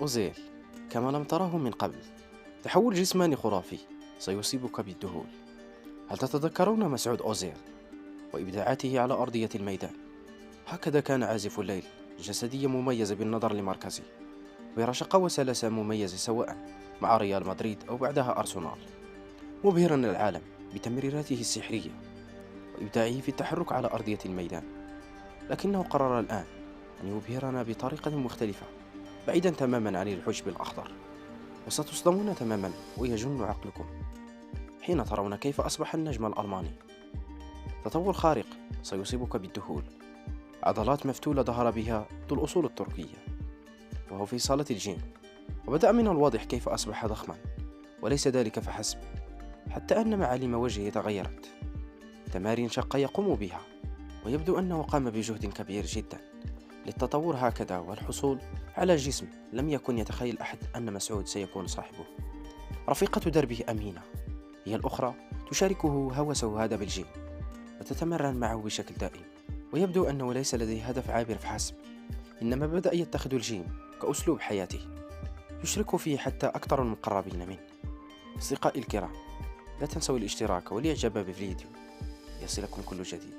أوزيل، كما لم تره من قبل. تحول جسماني خرافي سيصيبك بالذهول. هل تتذكرون مسعود أوزيل وإبداعاته على أرضية الميدان؟ هكذا كان عازف الليل، جسدية مميزة بالنظر لمركزي، برشقة وسلاسة مميزة سواء مع ريال مدريد أو بعدها أرسنال، مبهرا العالم بتمريراته السحرية وإبداعه في التحرك على أرضية الميدان. لكنه قرر الآن أن يبهرنا بطريقة مختلفة، بعيدا تماما عن الحجب الأخضر. وستصدمون تماما ويجن عقلكم حين ترون كيف أصبح النجم الألماني. تطور خارق سيصيبك بالذهول. عضلات مفتولة ظهر بها ذو الأصول التركية وهو في صالة الجيم، وبدأ من الواضح كيف أصبح ضخما. وليس ذلك فحسب، حتى أن معالم وجهه تغيرت. تمارين شاقة يقوم بها، ويبدو أنه قام بجهد كبير جدا للتطور هكذا والحصول على جسم لم يكن يتخيل أحد أن مسعود سيكون صاحبه. رفيقة دربه أمينة هي الأخرى تشاركه هوسه هذا بالجيم وتتمرن معه بشكل دائم. ويبدو أنه ليس لديه هدف عابر فحسب، إنما بدأ يتخذ الجيم كأسلوب حياته يشرك فيه حتى أكثر المقربين منه. أصدقائي الكرام، لا تنسوا الاشتراك والإعجاب بالفيديو ليصلكم كل جديد.